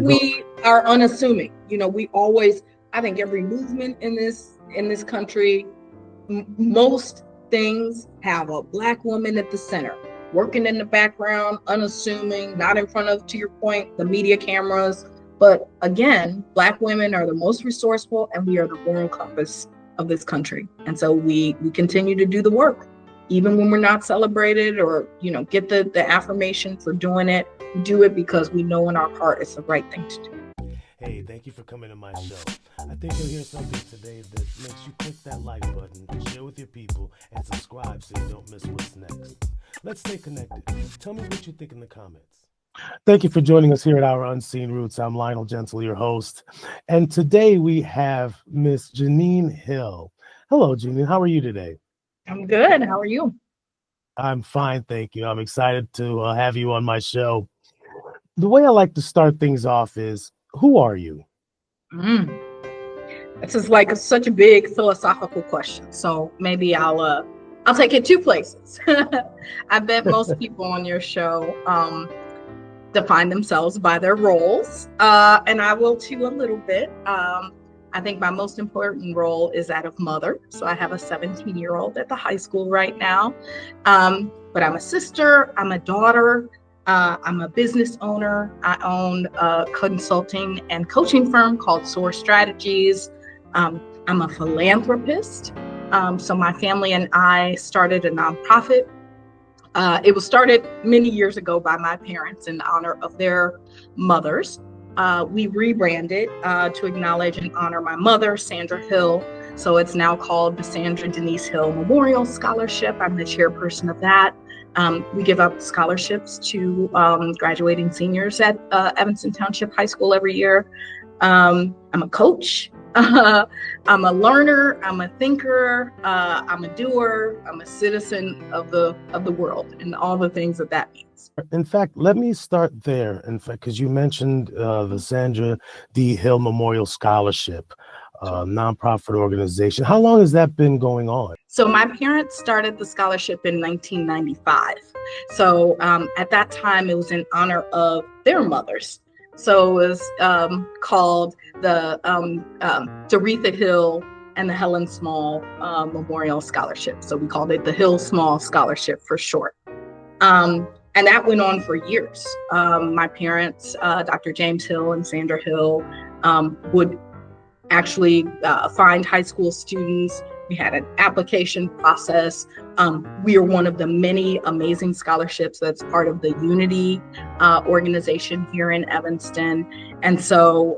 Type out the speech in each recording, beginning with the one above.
we are unassuming. We always, I think every movement in this country, most things have a Black woman at the center, working in the background, unassuming, not in front of, to your point, the media cameras. But again, Black women are the most resourceful, and we are the moral compass of this country. And so we continue to do the work, even when we're not celebrated or, get the affirmation for doing it. We do it because we know in our heart it's the right thing to do. Hey, thank you for coming to my show. I think you'll hear something today that makes you click that like button, share with your people, and subscribe so you don't miss what's next. Let's stay connected. Tell me what you think in the comments. Thank you for joining us here at Our Unseen Roots. I'm Lionel Gentle, your host. And today we have Miss Janine Hill. Hello, Janine. How are you today? I'm good. How are you? I'm fine, thank you. I'm excited to have you on my show. The way I like to start things off is, who are you? This is like such a big philosophical question. So maybe I'll take it two places. I bet most people on your show define themselves by their roles, and I will too a little bit. I think my most important role is that of mother. So I have a 17-year-old at the high school right now, but I'm a sister, I'm a daughter, I'm a business owner. I own a consulting and coaching firm called Soar Strategies. I'm a philanthropist. So my family and I started a nonprofit. It was started many years ago by my parents in honor of their mothers. We rebranded to acknowledge and honor my mother, Sandra Hill. So it's now called the Sandra Denise Hill Memorial Scholarship. I'm the chairperson of that. We give out scholarships to graduating seniors at Evanston Township High School every year. I'm a coach. I'm a learner. I'm a thinker. I'm a doer. I'm a citizen of the world, and all the things that means. In fact, let me start there. In fact, because you mentioned the Sandra D. Hill Memorial Scholarship. Nonprofit organization. How long has that been going on? So my parents started the scholarship in 1995. So at that time, it was in honor of their mothers. So it was called the Doretha Hill and the Helen Small Memorial Scholarship. So we called it the Hill Small Scholarship for short. And that went on for years. My parents, Dr. James Hill and Sandra Hill, would actually find high school students. We had an application process. We are one of the many amazing scholarships that's part of the Unity organization here in Evanston. And so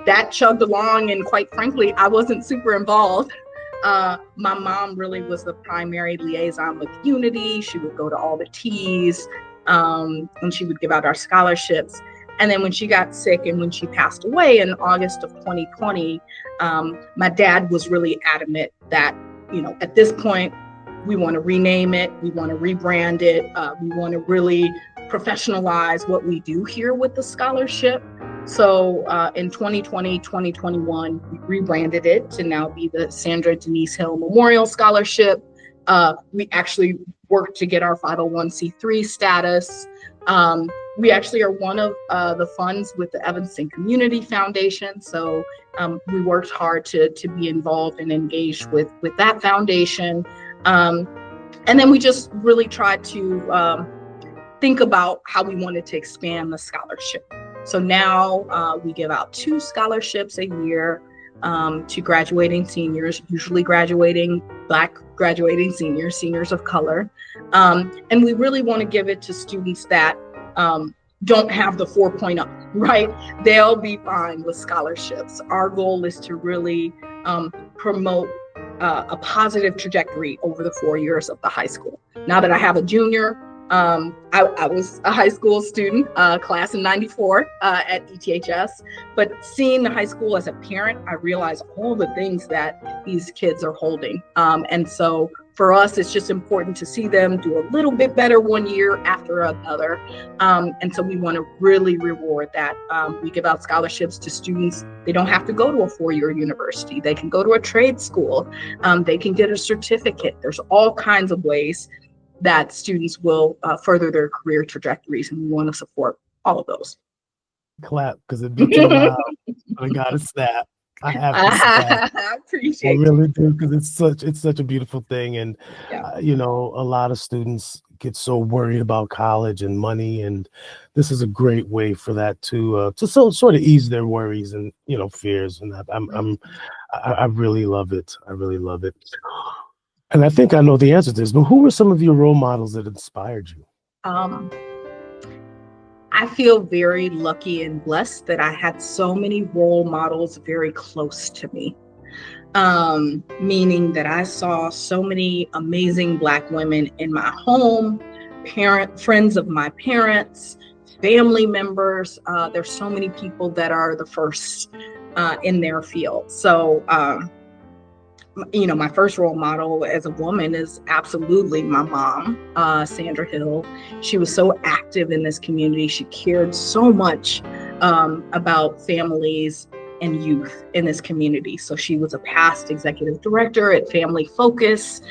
that chugged along, and quite frankly, I wasn't super involved. My mom really was the primary liaison with Unity. She would go to all the teas, and she would give out our scholarships. And then when she got sick and when she passed away in August of 2020, my dad was really adamant that, at this point, we want to rename it, we want to rebrand it, we want to really professionalize what we do here with the scholarship. So in 2020, 2021, we rebranded it to now be the Sandra Denise Hill Memorial Scholarship. We actually worked to get our 501c3 status. We actually are one of the funds with the Evanston Community Foundation. So we worked hard to be involved and engaged with that foundation. And then we just really tried to think about how we wanted to expand the scholarship. So now we give out 2 scholarships a year to graduating seniors, usually graduating Black graduating seniors of color. And we really want to give it to students that don't have the 4.0, right? They'll be fine with scholarships. Our goal is to really promote a positive trajectory over the 4 years of the high school. Now that I have a junior, I was a high school student, class in 94 at ETHS, but seeing the high school as a parent, I realized all the things that these kids are holding. And so for us, it's just important to see them do a little bit better one year after another. And so we want to really reward that. We give out scholarships to students. They don't have to go to a 4-year university. They can go to a trade school. They can get a certificate. There's all kinds of ways that students will further their career trajectories, and we want to support all of those. clap because it'd be too loud. But I gotta snap. I have to snap. I I appreciate you. really do because it's such a beautiful thing, and Yeah. a lot of students get so worried about college and money, and this is a great way for that to sort of ease their worries and fears. And I really love it. I really love it. And I think I know the answer to this, but who were some of your role models that inspired you? Um, I feel very lucky and blessed that I had so many role models very close to me. Meaning that I saw so many amazing Black women in my home, friends of my parents, family members. There's so many people that are the first in their field. So, my first role model as a woman is absolutely my mom, Sandra Hill. She was so active in this community. She cared so much about families and youth in this community. So she was a past executive director at Family Focus.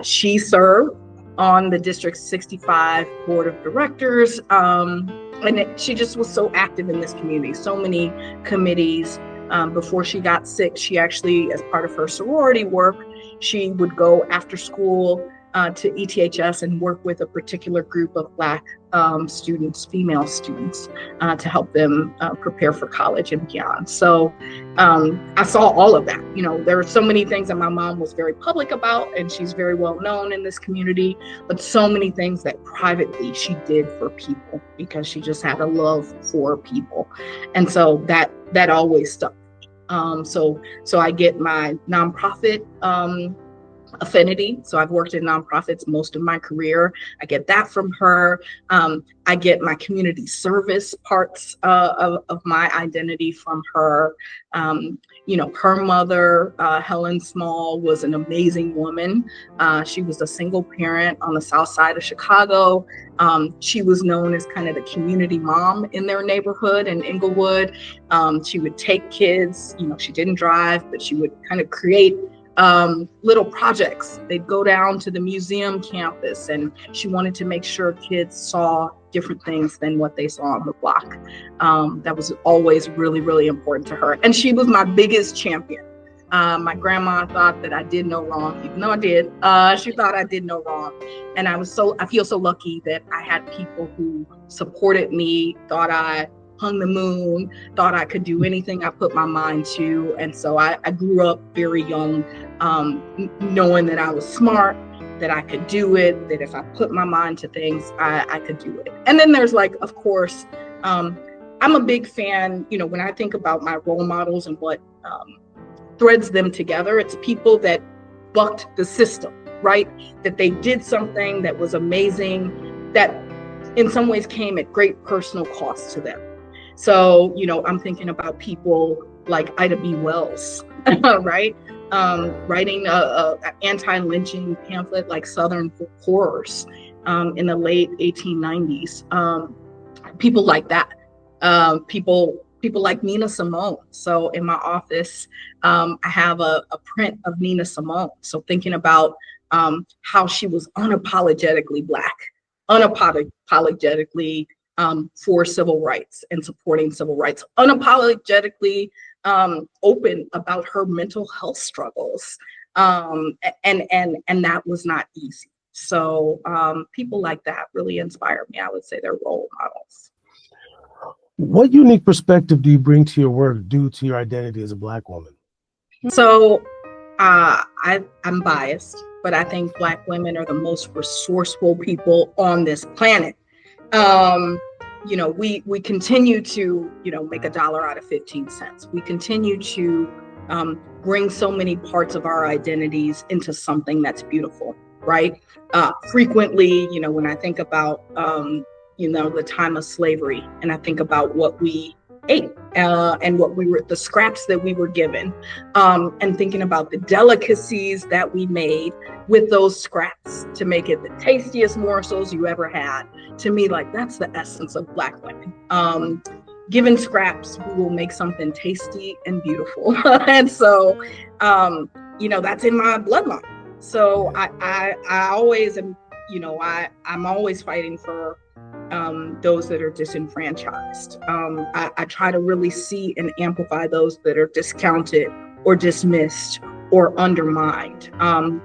She served on the District 65 Board of Directors. She just was so active in this community, so many committees. Before she got sick, she actually, as part of her sorority work, she would go after school to ETHS and work with a particular group of Black students, female students, to help them prepare for college and beyond. So I saw all of that. There were so many things that my mom was very public about, and she's very well known in this community, but so many things that privately she did for people because she just had a love for people. And so that always stuck. So I get my nonprofit affinity. So I've worked in nonprofits most of my career. I get that from her. I get my community service parts of my identity from her. Her mother, Helen Small, was an amazing woman. She was a single parent on the south side of Chicago. She was known as kind of the community mom in their neighborhood in Inglewood. She would take kids, she didn't drive, but she would kind of create little projects. They'd go down to the museum campus, and she wanted to make sure kids saw different things than what they saw on the block. That was always really, really important to her. And she was my biggest champion. My grandma thought that I did no wrong, even though I did. She thought I did no wrong. And I feel so lucky that I had people who supported me, thought I hung the moon, thought I could do anything I put my mind to. And so I grew up very young, knowing that I was smart, that I could do it, that if I put my mind to things, I could do it. And then there's of course, I'm a big fan, when I think about my role models and what threads them together, it's people that bucked the system, right? That they did something that was amazing, that in some ways came at great personal cost to them. So, I'm thinking about people like Ida B. Wells, right? Writing a anti-lynching pamphlet like Southern Horrors in the late 1890s. People like that. People like Nina Simone. So in my office, I have a print of Nina Simone. So thinking about how she was unapologetically Black, unapologetically for civil rights and supporting civil rights, unapologetically open about her mental health struggles, and that was not easy. So people like that really inspire me. I would say they're role models. What unique perspective do you bring to your work due to your identity as a Black woman? So I'm biased, but I think Black women are the most resourceful people on this planet. We continue to, make $1 out of 15 cents. We continue to bring so many parts of our identities into something that's beautiful, right? Frequently, when I think about, the time of slavery, and I think about what we ate and the scraps that we were given, and thinking about the delicacies that we made with those scraps to make it the tastiest morsels you ever had. To me, that's the essence of Black women. Given scraps, we will make something tasty and beautiful. And so, that's in my bloodline. So I always am, I'm always fighting for those that are disenfranchised. I try to really see and amplify those that are discounted or dismissed or undermined,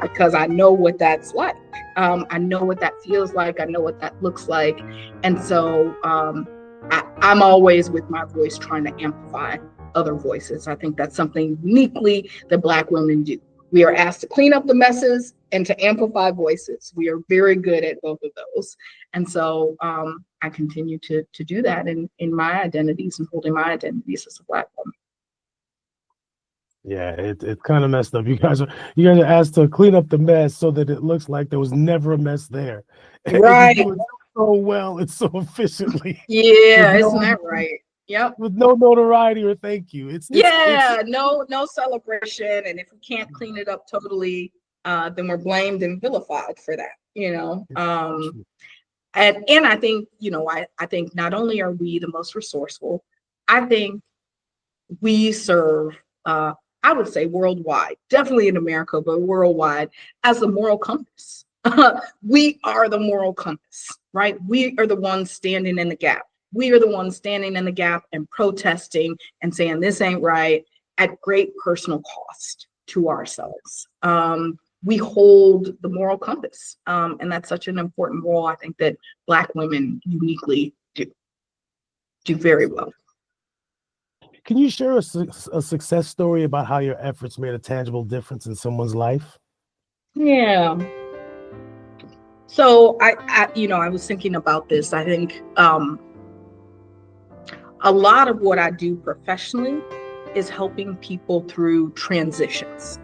because I know what that's like. I know what that feels like. I know what that looks like. And so I'm always with my voice trying to amplify other voices. I think that's something uniquely that Black women do. We are asked to clean up the messes and to amplify voices. We are very good at both of those. And so I continue to do that in my identities and holding my identities as a Black woman. Yeah, it's kind of messed up. You guys are asked to clean up the mess so that it looks like there was never a mess there. And you Right. do it so well and so efficiently with Yeah, isn't that right? Yep. no notoriety or thank you. Yeah, no celebration. And if we can't clean it up totally, then we're blamed and vilified for that, you know. And I think, I think not only are we the most resourceful, I think we serve, I would say worldwide, definitely in America, but worldwide, as the moral compass. We are the moral compass, right? We are the ones standing in the gap. We are the ones standing in the gap and protesting and saying this ain't right at great personal cost to ourselves. We hold the moral compass, and that's such an important role. I think that Black women uniquely do very well. Can you share a success story about how your efforts made a tangible difference in someone's life? Yeah. So I was thinking about this. I think a lot of what I do professionally is helping people through transitions,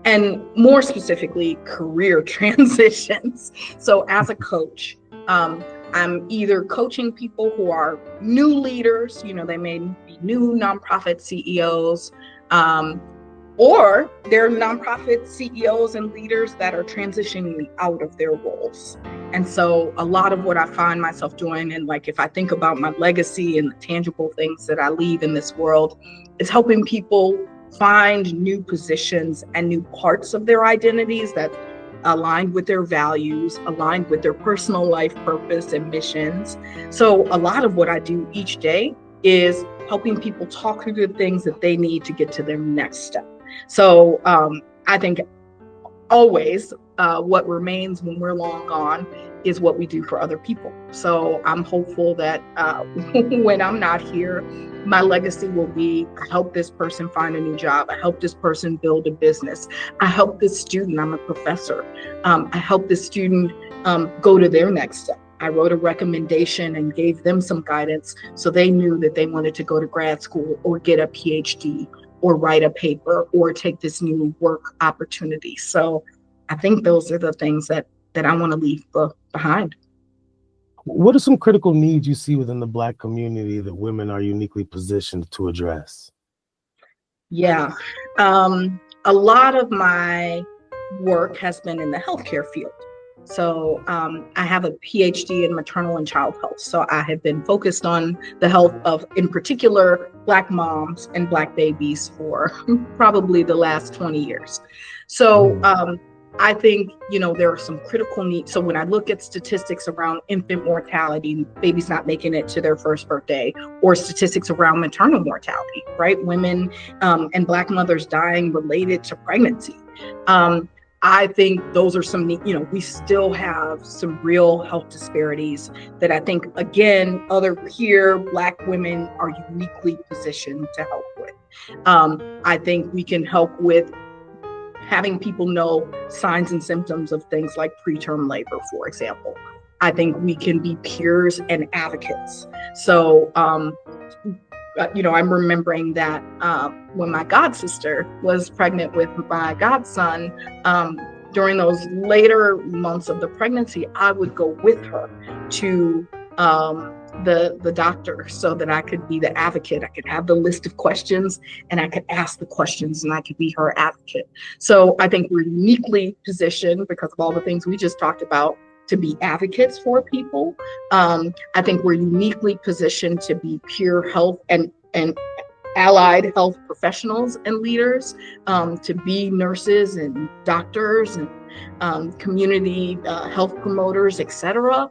and more specifically, career transitions. So as a coach, I'm either coaching people who are new leaders, they may be new nonprofit CEOs, or they're nonprofit CEOs and leaders that are transitioning out of their roles. And so a lot of what I find myself doing, and like if I think about my legacy and the tangible things that I leave in this world, is helping people find new positions and new parts of their identities that aligned with their values, aligned with their personal life purpose and missions. So a lot of what I do each day is helping people talk through the things that they need to get to their next step. So I think always what remains when we're long gone is what we do for other people. So I'm hopeful that when I'm not here, my legacy will be, I help this person find a new job. I help this person build a business. I help this student, I'm a professor. I help this student go to their next step. I wrote a recommendation and gave them some guidance so they knew that they wanted to go to grad school or get a PhD or write a paper or take this new work opportunity. So I think those are the things that I want to leave behind. What are some critical needs you see within the Black community that women are uniquely positioned to address? Yeah, a lot of my work has been in the healthcare field. So I have a PhD in maternal and child health. So I have been focused on the health of, in particular, Black moms and Black babies for probably the last 20 years. So I think, there are some critical needs. So when I look at statistics around infant mortality, babies not making it to their first birthday, or statistics around maternal mortality, right? Women and Black mothers dying related to pregnancy. I think those are some, we still have some real health disparities that I think, again, other peer Black women are uniquely positioned to help with. I think we can help with having people know signs and symptoms of things like preterm labor, for example. I think we can be peers and advocates. So, I'm remembering that when my god sister was pregnant with my godson, during those later months of the pregnancy, I would go with her to the doctor so that I could be the advocate. I could have the list of questions and I could ask the questions and I could be her advocate. So I think we're uniquely positioned because of all the things we just talked about to be advocates for people. I think we're uniquely positioned to be peer health and allied health professionals and leaders, to be nurses and doctors and community health promoters, et cetera.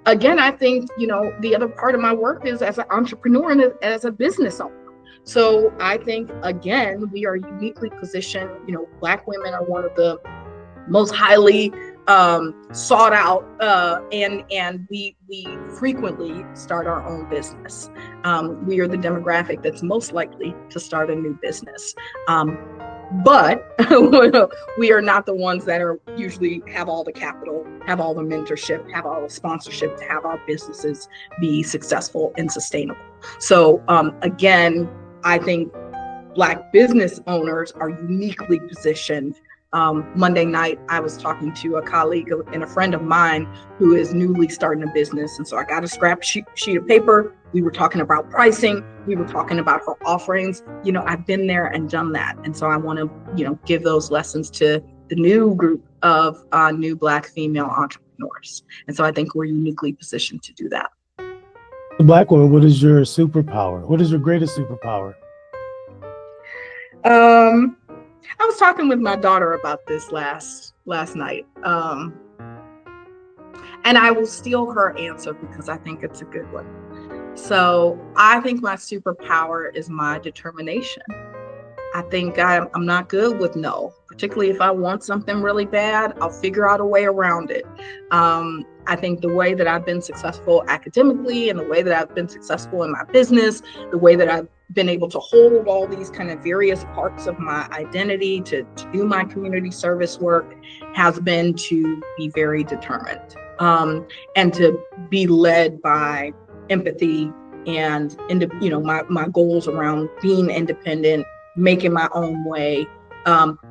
again, I think, the other part of my work is as an entrepreneur and as a business owner. So I think, again, we are uniquely positioned. Black women are one of the most highly sought out, and we frequently start our own business. We are the demographic that's most likely to start a new business. But we are not the ones that are usually have all the capital, have all the mentorship, have all the sponsorship to have our businesses be successful and sustainable. So again, I think Black business owners are uniquely positioned. Monday night, I was talking to a colleague and a friend of mine who is newly starting a business. And so I got a scrap sheet of paper. We were talking about pricing. We were talking about her offerings. I've been there and done that. And so I want to, give those lessons to the new group of new Black female entrepreneurs. And so I think we're uniquely positioned to do that. Black woman, what is your superpower? What is your greatest superpower? I was talking with my daughter about this last night, and I will steal her answer because I think it's a good one. So I think my superpower is my determination. I think I'm not good with no, particularly if I want something really bad, I'll figure out a way around it. I think the way that I've been successful academically and the way that I've been successful in my business, the way that I've been able to hold all these kind of various parts of my identity to do my community service work has been to be very determined, and to be led by empathy and my goals around being independent, making my own way,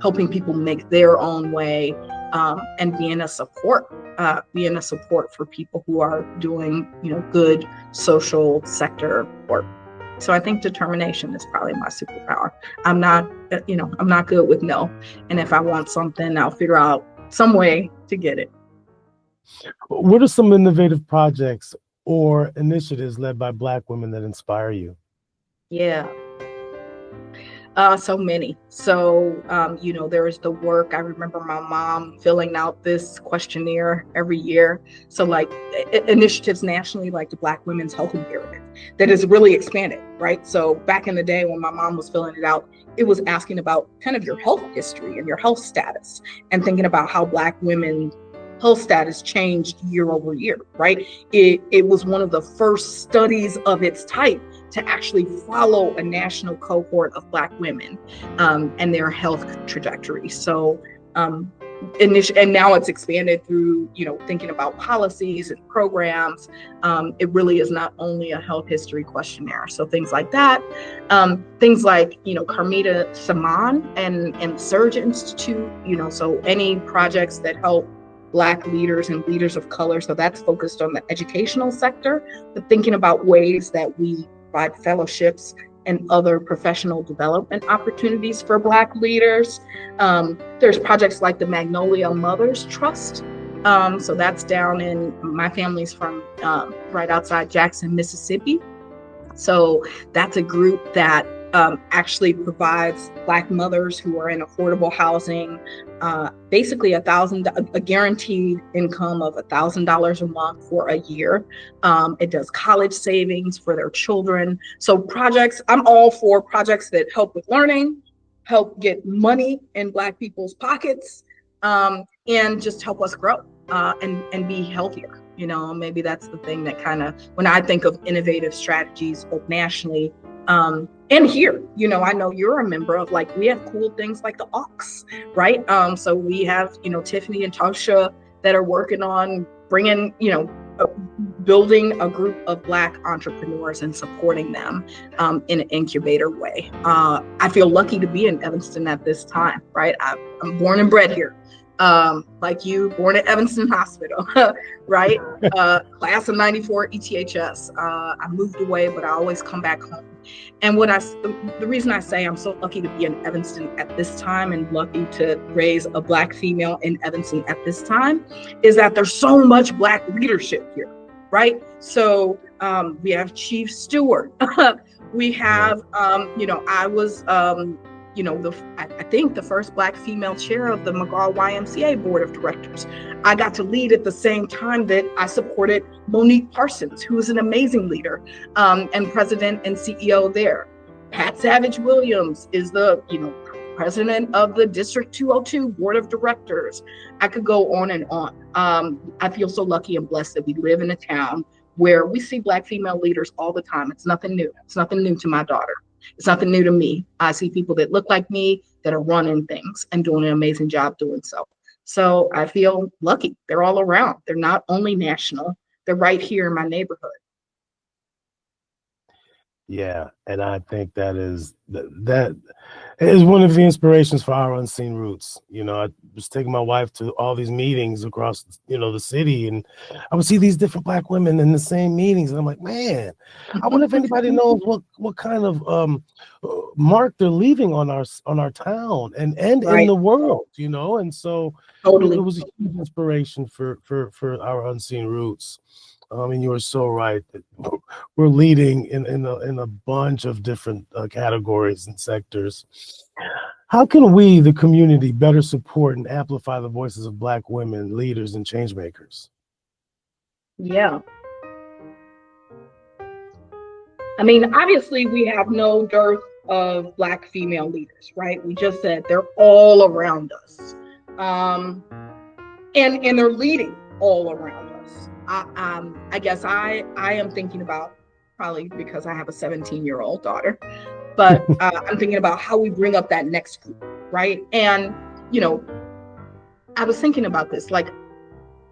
helping people make their own way, and being a support for people who are doing good social sector work. So I think determination is probably my superpower. I'm not good with no. And if I want something, I'll figure out some way to get it. What are some innovative projects or initiatives led by Black women that inspire you? Yeah. So many. So, there is the work. I remember my mom filling out this questionnaire every year. So like initiatives nationally, like the Black Women's Health Imperative, that has really expanded, right? So back in the day when my mom was filling it out, it was asking about kind of your health history and your health status and thinking about how Black women health status changed year over year, right? It was one of the first studies of its type to actually follow a national cohort of Black women and their health trajectory. So, and now it's expanded through, thinking about policies and programs. It really is not only a health history questionnaire. So things like that, things like, Carmita Saman and Surge Institute, so any projects that help Black leaders and leaders of color. So that's focused on the educational sector, but thinking about ways that we provide fellowships and other professional development opportunities for Black leaders. There's projects like the Magnolia Mothers Trust. So that's down in, my family's from right outside Jackson, Mississippi. So that's a group that actually provides Black mothers who are in affordable housing, basically a guaranteed income of $1,000 a month for a year. It does college savings for their children. So projects, I'm all for projects that help with learning, help get money in Black people's pockets, and just help us grow and be healthier. Maybe that's the thing that kind of, when I think of innovative strategies, both nationally and here, I know you're a member of, like, we have cool things like the AUX, right? So we have, Tiffany and Tasha that are working on bringing, building a group of Black entrepreneurs and supporting them in an incubator way. I feel lucky to be in Evanston at this time, right? I'm born and bred here. Like you, born at Evanston Hospital, right? Class of 94 ETHS. I moved away, but I always come back home. And the reason I say I'm so lucky to be in Evanston at this time and lucky to raise a Black female in Evanston at this time is that there's so much Black leadership here, right? So we have Chief Stewart. We have, I was I think the first Black female chair of the McGraw YMCA board of directors. I got to lead at the same time that I supported Monique Parsons, who is an amazing leader, and president and CEO there. Pat Savage Williams is the, president of the District 202 board of directors. I could go on and on. I feel so lucky and blessed that we live in a town where we see Black female leaders all the time. It's nothing new. It's nothing new to my daughter. It's nothing new to me. I see people that look like me that are running things and doing an amazing job doing so. So I feel lucky. They're all around. They're not only national, they're right here in my neighborhood. Yeah, and I think that is one of the inspirations for our Unseen Roots. I was taking my wife to all these meetings across, the city, and I would see these different Black women in the same meetings, and I'm like, man, I wonder if anybody knows what kind of mark they're leaving on our town and Right. in the world, and so Totally. it was a huge inspiration for our Unseen Roots. And you are so right that we're leading in a bunch of different categories and sectors. How can we, the community, better support and amplify the voices of Black women, leaders, and change makers? Yeah. I mean, obviously, we have no dearth of Black female leaders, right? We just said they're all around us. And they're leading all around us. I guess I am thinking about, probably because I have a 17-year-old daughter, but I'm thinking about how we bring up that next group, right? And, I was thinking about this, like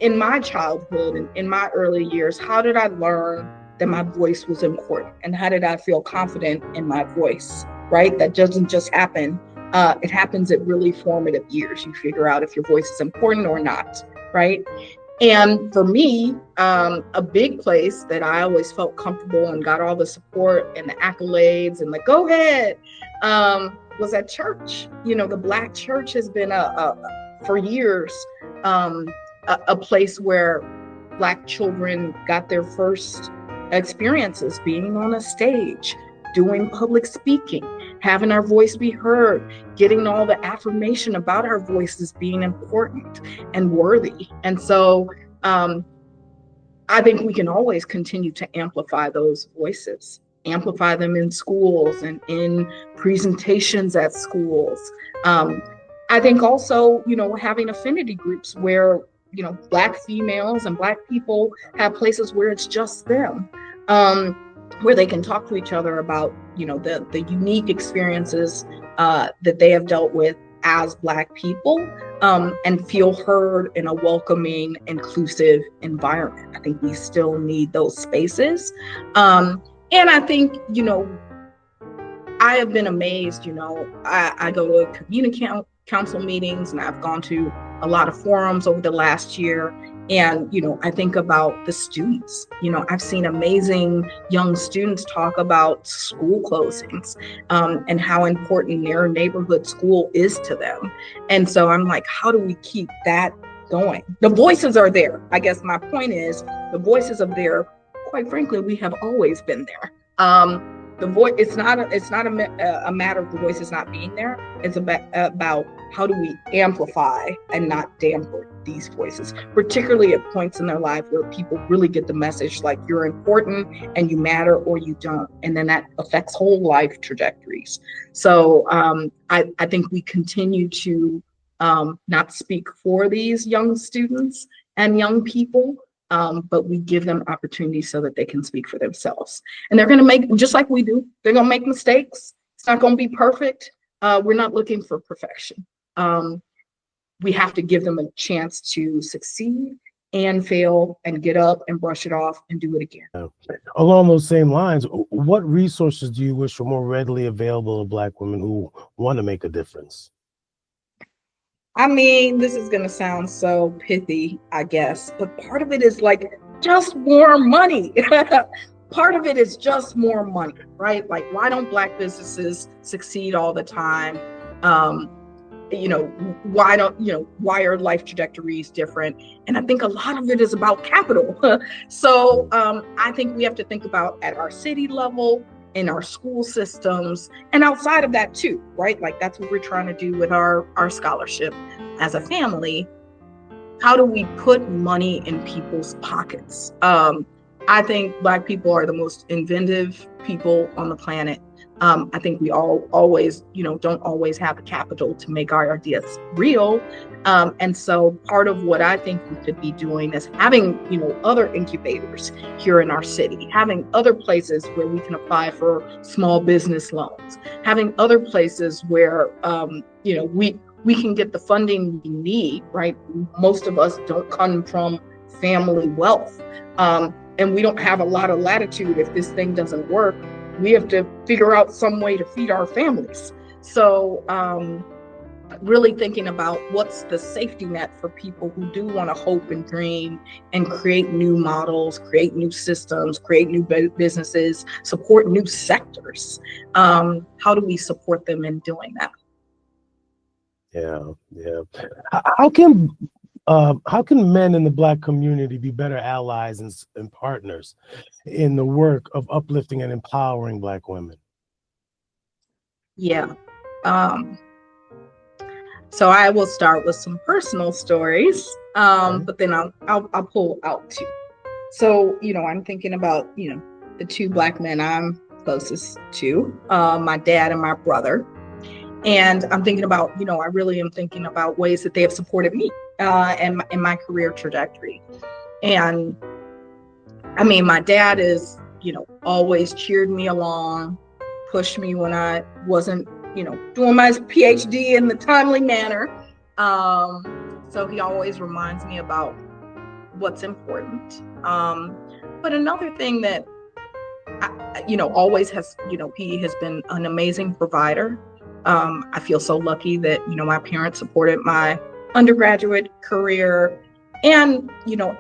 in my childhood and in my early years, how did I learn that my voice was important? And how did I feel confident in my voice, right? That doesn't just happen. It happens at really formative years. You figure out if your voice is important or not, right? And for me, a big place that I always felt comfortable and got all the support and the accolades and the go ahead was at church. The Black church has been for years a place where Black children got their first experiences being on a stage, doing public speaking, having our voice be heard, getting all the affirmation about our voices being important and worthy. And so I think we can always continue to amplify those voices, amplify them in schools and in presentations at schools. I think also, having affinity groups where, Black females and Black people have places where it's just them. Where they can talk to each other about, the unique experiences that they have dealt with as Black people, and feel heard in a welcoming, inclusive environment. I think we still need those spaces. And I think, I have been amazed, I go to community council meetings and I've gone to a lot of forums over the last year. And, I think about the students, I've seen amazing young students talk about school closings and how important their neighborhood school is to them. And so I'm like, how do we keep that going? The voices are there. I guess my point is the voices are there. Quite frankly, we have always been there. The voice, it's not a matter of the voices not being there. It's about how do we amplify and not dampen these voices, particularly at points in their life where people really get the message like you're important and you matter or you don't. And then that affects whole life trajectories. So I think we continue to not speak for these young students and young people, but we give them opportunities so that they can speak for themselves. And they're going to make, just like we do, they're going to make mistakes. It's not going to be perfect. We're not looking for perfection. We have to give them a chance to succeed and fail and get up and brush it off and do it again. Along those same lines, what resources do you wish were more readily available to Black women who want to make a difference? I mean, this is going to sound so pithy, I guess, but part of it is like just more money. Part of it is just more money, right? Like, why don't Black businesses succeed all the time? Why are life trajectories different? And I think a lot of it is about capital. So I think we have to think about at our city level, in our school systems, and outside of that too, right? Like that's what we're trying to do with our scholarship as a family. How do we put money in people's pockets? I think Black people are the most inventive people on the planet. I think we all always, don't always have the capital to make our ideas real. And so part of what I think we could be doing is having, other incubators here in our city, having other places where we can apply for small business loans, having other places where, we can get the funding we need, right? Most of us don't come from family wealth. And we don't have a lot of latitude. If this thing doesn't work, we have to figure out some way to feed our families. So really thinking about what's the safety net for people who do want to hope and dream and create new models, create new systems, create new businesses, support new sectors. How do we support them in doing that? Yeah. How can men in the Black community be better allies and partners in the work of uplifting and empowering Black women? Yeah. So I will start with some personal stories, but then I'll pull out two. So, I'm thinking about, the two Black men I'm closest to, my dad and my brother. And I'm thinking about, I really am thinking about ways that they have supported me and in my career trajectory. And I mean, my dad is, always cheered me along, pushed me when I wasn't, doing my PhD in the timely manner. So he always reminds me about what's important. But another thing that, always has, he has been an amazing provider. I feel so lucky that, my parents supported my undergraduate career. And,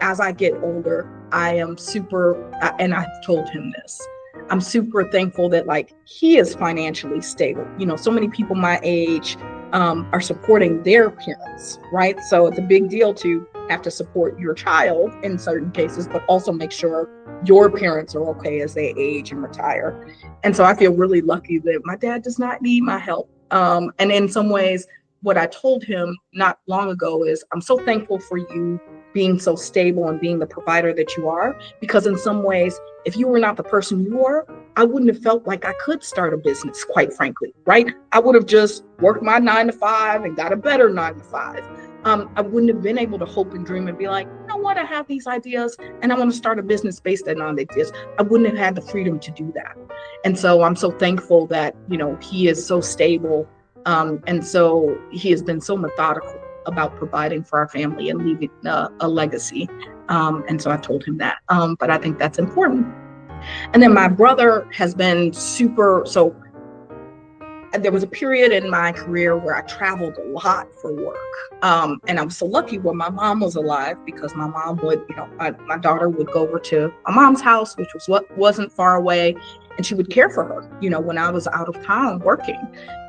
as I get older, I am and I've told him this, I'm super thankful that he is financially stable. So many people my age are supporting their parents, right? So it's a big deal to have to support your child in certain cases, but also make sure your parents are okay as they age and retire. And so I feel really lucky that my dad does not need my help. And in some ways, what I told him not long ago is, I'm so thankful for you being so stable and being the provider that you are, because in some ways, if you were not the person you are, I wouldn't have felt like I could start a business, quite frankly, right? I would have just worked my 9 to 5 and got a better 9 to 5. I wouldn't have been able to hope and dream and be like, you know what, I have these ideas and I want to start a business based on ideas. I wouldn't have had the freedom to do that. And so I'm so thankful that, he is so stable. And so he has been so methodical about providing for our family and leaving a legacy. And so I told him that, but I think that's important. And then my brother has been so there was a period in my career where I traveled a lot for work. And I was so lucky when my mom was alive, because my mom would, my daughter would go over to my mom's house, which wasn't far away, and she would care for her, when I was out of town working.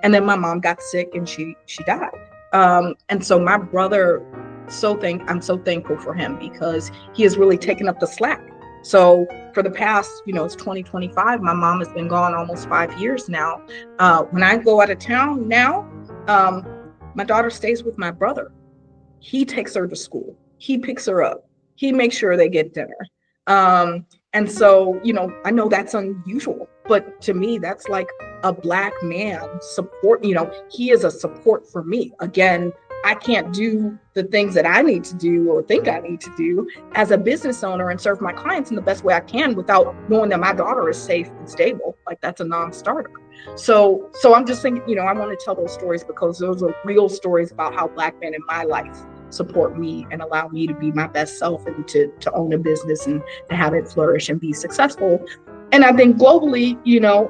And then my mom got sick and she died. And so my brother, I'm so thankful for him, because he has really taken up the slack. So for the past, it's 2025, my mom has been gone almost 5 years now. When I go out of town now, my daughter stays with my brother. He takes her to school. He picks her up. He makes sure they get dinner. And so, I know that's unusual, but to me, that's like a Black man support. He is a support for me. Again, I can't do the things that I need to do or think I need to do as a business owner and serve my clients in the best way I can without knowing that my daughter is safe and stable. Like, that's a non-starter. So I'm just thinking, I want to tell those stories because those are real stories about how Black men in my life support me and allow me to be my best self and to own a business and to have it flourish and be successful. And I think globally,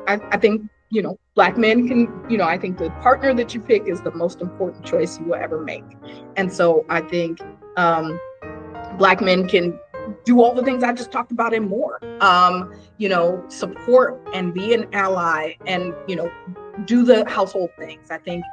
I think, Black men can, I think the partner that you pick is the most important choice you will ever make. And so I think Black men can do all the things I just talked about and more, support and be an ally and, do the household things. I think,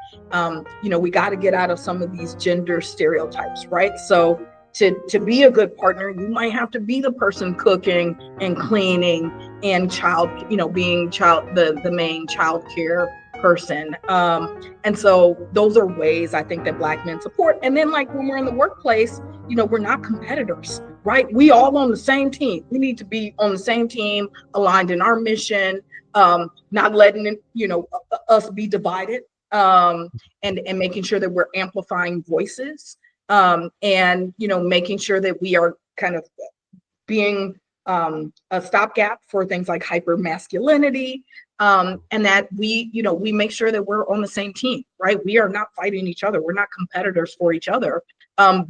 we got to get out of some of these gender stereotypes, right? So to be a good partner, you might have to be the person cooking and cleaning and child, being the main child care person. And so those are ways I think that Black men support. And then like when we're in the workplace, we're not competitors, right? We all on the same team. We need to be on the same team, aligned in our mission, not letting us be divided, and making sure that we're amplifying voices, and making sure that we are kind of being a stopgap for things like hyper masculinity, and that we make sure that we're on the same team, right? We are not fighting each other. We're not competitors for each other.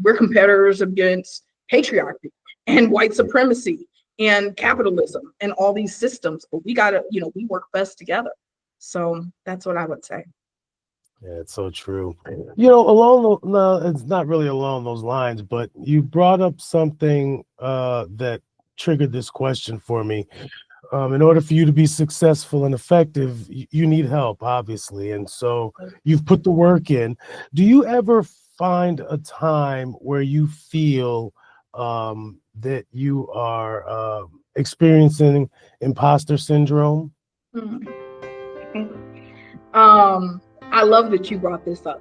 We're competitors against patriarchy and white supremacy and capitalism and all these systems. But we gotta, we work best together. So that's what I would say. Yeah, it's so true. It's not really along those lines, but you brought up something that triggered this question for me. In order for you to be successful and effective, you need help, obviously. And so you've put the work in. Do you ever find a time where you feel that you are experiencing imposter syndrome? I love that you brought this up,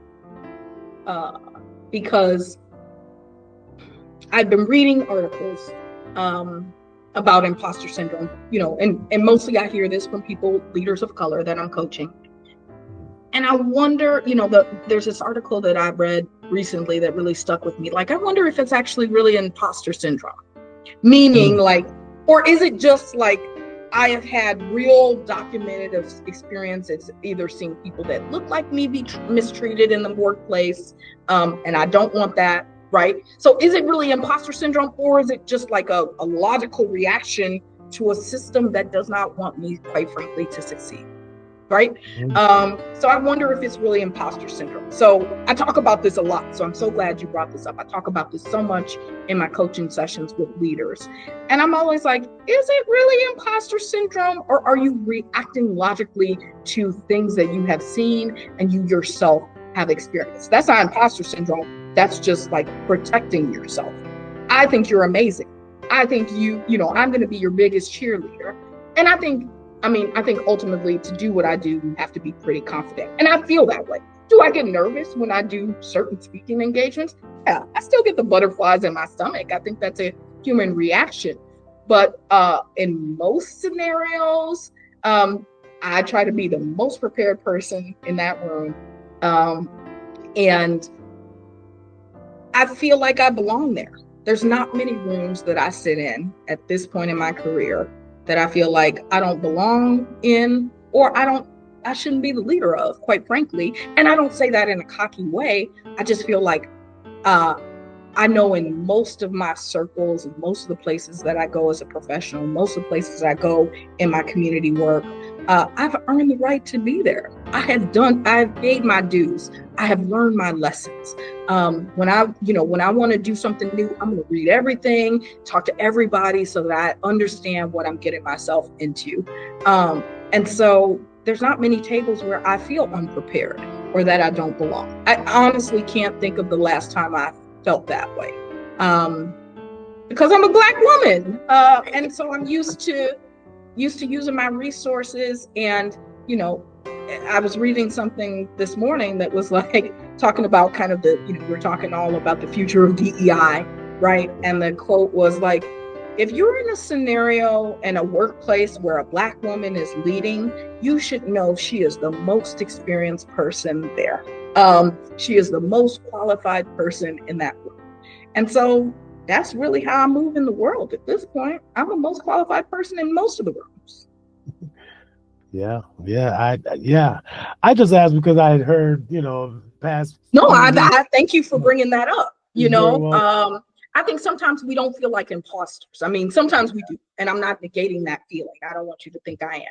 because I've been reading articles about imposter syndrome, and mostly I hear this from leaders of color that I'm coaching. And I wonder, there's this article that I read recently that really stuck with me. Like, I wonder if it's actually really imposter syndrome, meaning or is it just like, I have had real documented experiences, either seeing people that look like me be mistreated in the workplace, and I don't want that, right? So is it really imposter syndrome, or is it just like a logical reaction to a system that does not want me, quite frankly, to succeed, right? So I wonder if it's really imposter syndrome. So I talk about this a lot. So I'm so glad you brought this up. I talk about this so much in my coaching sessions with leaders. And I'm always like, is it really imposter syndrome, or are you reacting logically to things that you have seen and you yourself have experienced? That's not imposter syndrome. That's just like protecting yourself. I think you're amazing. I think I'm going to be your biggest cheerleader. And I think ultimately to do what I do, you have to be pretty confident. And I feel that way. Do I get nervous when I do certain speaking engagements? Yeah, I still get the butterflies in my stomach. I think that's a human reaction. But in most scenarios, I try to be the most prepared person in that room. And I feel like I belong there. There's not many rooms that I sit in at this point in my career that I feel like I don't belong in, or I shouldn't be the leader of, quite frankly. And I don't say that in a cocky way. I just feel like I know in most of my circles and most of the places that I go as a professional, most of the places I go in my community work, I've earned the right to be there. I've paid my dues. I have learned my lessons. When I want to do something new, I'm going to read everything, talk to everybody so that I understand what I'm getting myself into. And so there's not many tables where I feel unprepared or that I don't belong. I honestly can't think of the last time I felt that way, because I'm a Black woman, and so I'm used to using my resources. And I was reading something this morning that was like talking about kind of we're talking all about the future of DEI, right? And the quote was like, if you're in a scenario in a workplace where a Black woman is leading, you should know she is the most experienced person there. She is the most qualified person in that room. And so that's really how I move in the world at this point. I'm the most qualified person in most of the rooms. Yeah. I just asked because I had heard, past. No, I thank you for bringing that up. I think sometimes we don't feel like imposters. I mean, sometimes we do, and I'm not negating that feeling. I don't want you to think I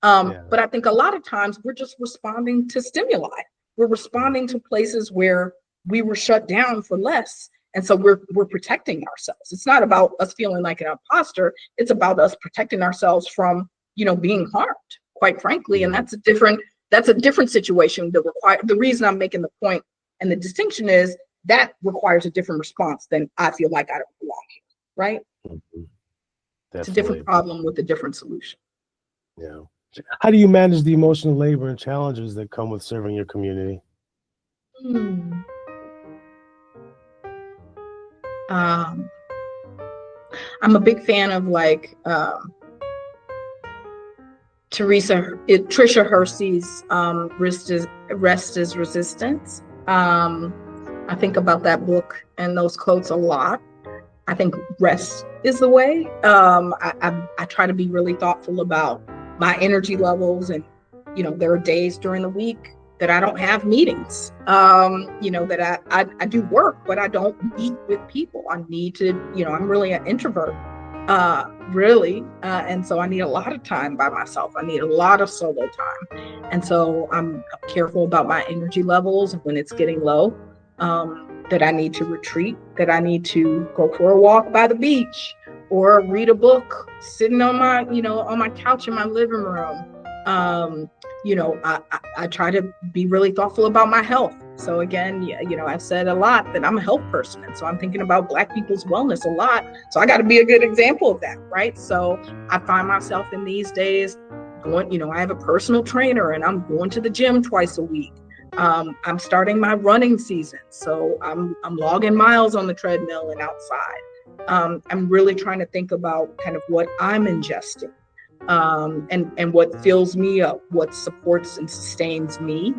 am. But I think a lot of times we're just responding to stimuli. We're responding to places where we were shut down for less. And so we're protecting ourselves. It's not about us feeling like an imposter. It's about us protecting ourselves from, being harmed, quite frankly. And that's a different situation. The reason I'm making the point and the distinction is that requires a different response than I feel like I don't belong here, right? Mm-hmm. It's a different problem with a different solution. Yeah. How do you manage the emotional labor and challenges that come with serving your community? Hmm. Um, I'm a big fan of like Trisha Hersey's Rest is Resistance. I think about that book and those quotes a lot. I think rest is the way. I try to be really thoughtful about my energy levels, and there are days during the week that I don't have meetings. That I do work, but I don't meet with people. I need to. I'm really an introvert, really, and so I need a lot of time by myself. I need a lot of solo time, and so I'm careful about my energy levels when it's getting low. That I need to retreat, that I need to go for a walk by the beach or read a book sitting on my couch in my living room. I try to be really thoughtful about my health. So again, I've said a lot that I'm a health person. And so I'm thinking about Black people's wellness a lot. So I got to be a good example of that, right? So I find myself in these days going, I have a personal trainer and I'm going to the gym twice a week. I'm starting my running season, so I'm logging miles on the treadmill and outside. I'm really trying to think about kind of what I'm ingesting, and what fills me up, what supports and sustains me.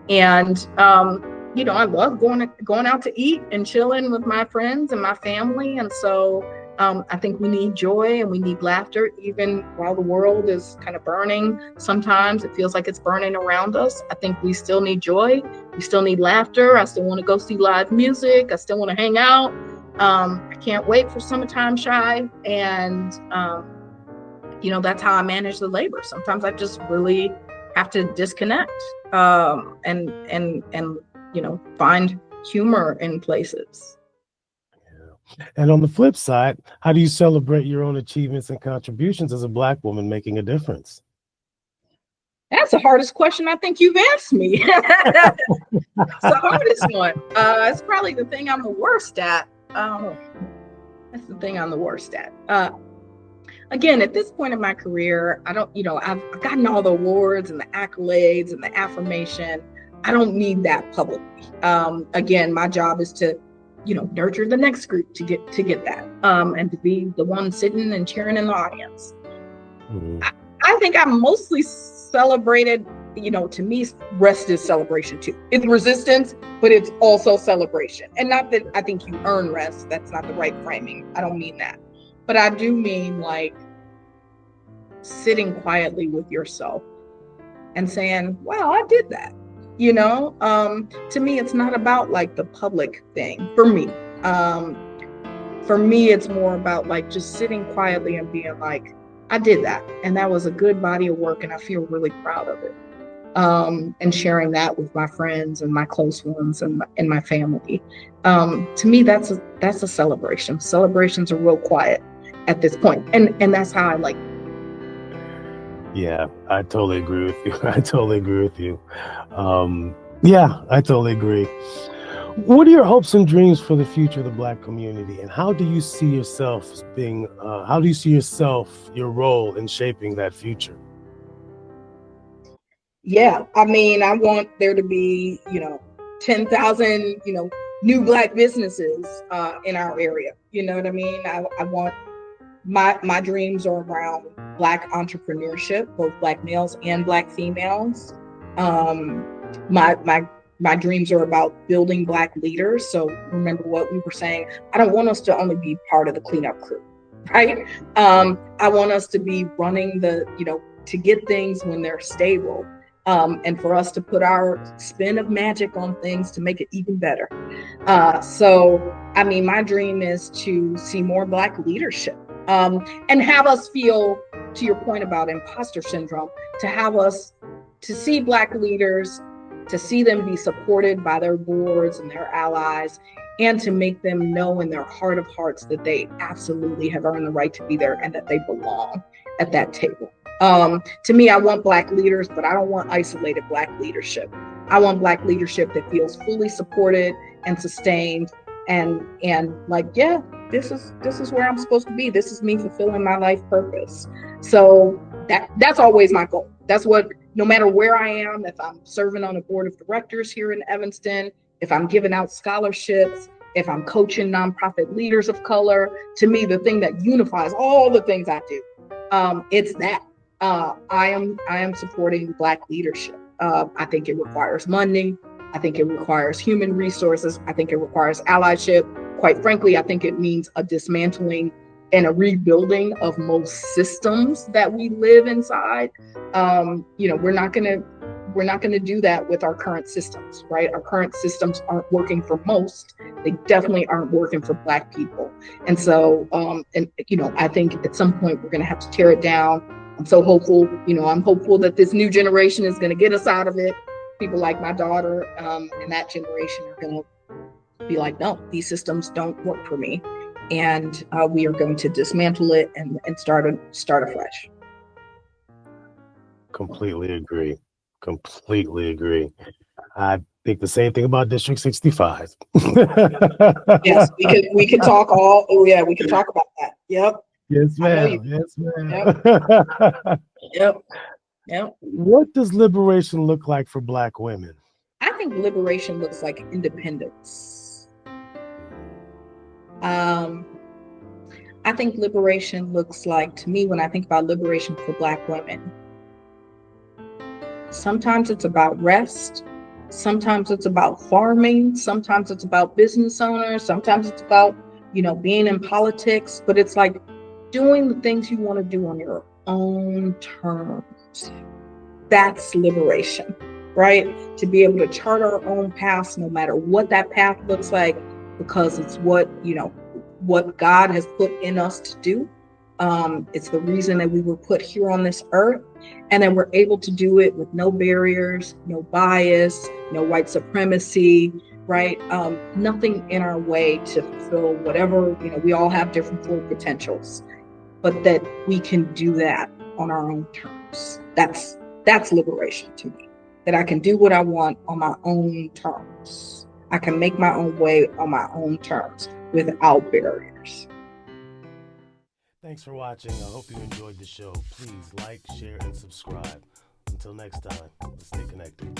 And I love going out to eat and chilling with my friends and my family. And so I think we need joy and we need laughter, even while the world is kind of burning. Sometimes it feels like it's burning around us. I think we still need joy. We still need laughter. I still want to go see live music. I still want to hang out. I can't wait for Summertime Shy. And, that's how I manage the labor. Sometimes I just really have to disconnect, and find humor in places. And on the flip side, how do you celebrate your own achievements and contributions as a Black woman making a difference? That's the hardest question I think you've asked me. It's the hardest one. It's probably the thing I'm the worst at. That's the thing I'm the worst at. Again, at this point in my career, I don't, I've gotten all the awards and the accolades and the affirmation. I don't need that publicly. Again, my job is to nurture the next group to get that, and to be the one sitting and cheering in the audience. Mm-hmm. I think I'm mostly celebrated. To me, rest is celebration too. It's resistance, but it's also celebration. And not that I think you earn rest. That's not the right framing. I don't mean that. But I do mean like sitting quietly with yourself and saying, wow, I did that. To me, it's not about like the public thing for me. For me, it's more about like just sitting quietly and being like, I did that. And that was a good body of work. And I feel really proud of it. And sharing that with my friends and my close ones and my family. To me, that's a celebration. Celebrations are real quiet at this point. And that's how I like. Yeah, I totally agree with you. I totally agree with you. Yeah, I totally agree. What are your hopes and dreams for the future of the Black community? And how do you see yourself your role in shaping that future? Yeah, I mean, I want there to be, 10,000, new Black businesses in our area. You know what I mean? I want my dreams are around Black entrepreneurship, both Black males and Black females. My dreams are about building Black leaders. So remember what we were saying. I don't want us to only be part of the cleanup crew, right? I want us to be running to get things when they're stable. And for us to put our spin of magic on things to make it even better. So, I mean, my dream is to see more Black leadership, and have us feel, to your point about imposter syndrome, to see Black leaders, to see them be supported by their boards and their allies, and to make them know in their heart of hearts that they absolutely have earned the right to be there and that they belong at that table. To me, I want Black leaders, but I don't want isolated Black leadership. I want Black leadership that feels fully supported and sustained, and like, yeah, this is where I'm supposed to be. This is me fulfilling my life purpose. So That's always my goal. That's what, no matter where I am, if I'm serving on a board of directors here in Evanston, if I'm giving out scholarships, if I'm coaching nonprofit leaders of color, to me, the thing that unifies all the things I do, it's that I am supporting Black leadership. I think it requires money. I think it requires human resources. I think it requires allyship. Quite frankly, I think it means a dismantling and a rebuilding of most systems that we live inside. We're not gonna do that with our current systems, right? Our current systems aren't working for most. They definitely aren't working for Black people. And so, I think at some point we're gonna have to tear it down. I'm so hopeful. I'm hopeful that this new generation is gonna get us out of it. People like my daughter and that generation are gonna be like, no, these systems don't work for me, and we are going to dismantle it and start afresh. Completely agree. Completely agree. I think the same thing about District 65. Yes, we could talk all. Oh yeah, we could talk about that. Yep. Yes, ma'am. Yes, ma'am. Yep. Yep. What does liberation look like for Black women? I think liberation looks like independence. I think liberation looks like, to me, when I think about liberation for Black women, sometimes it's about rest. Sometimes it's about farming. Sometimes it's about business owners. Sometimes it's about, being in politics. But it's like doing the things you want to do on your own terms. That's liberation, right? To be able to chart our own paths, no matter what that path looks like, because it's what God has put in us to do. It's the reason that we were put here on this earth, and then we're able to do it with no barriers, no bias, no white supremacy, right? Nothing in our way to fulfill whatever, we all have different full potentials, but that we can do that on our own terms. That's liberation to me, that I can do what I want on my own terms. I can make my own way on my own terms without barriers. Thanks for watching. I hope you enjoyed the show. Please like, share, and subscribe. Until next time, let's stay connected.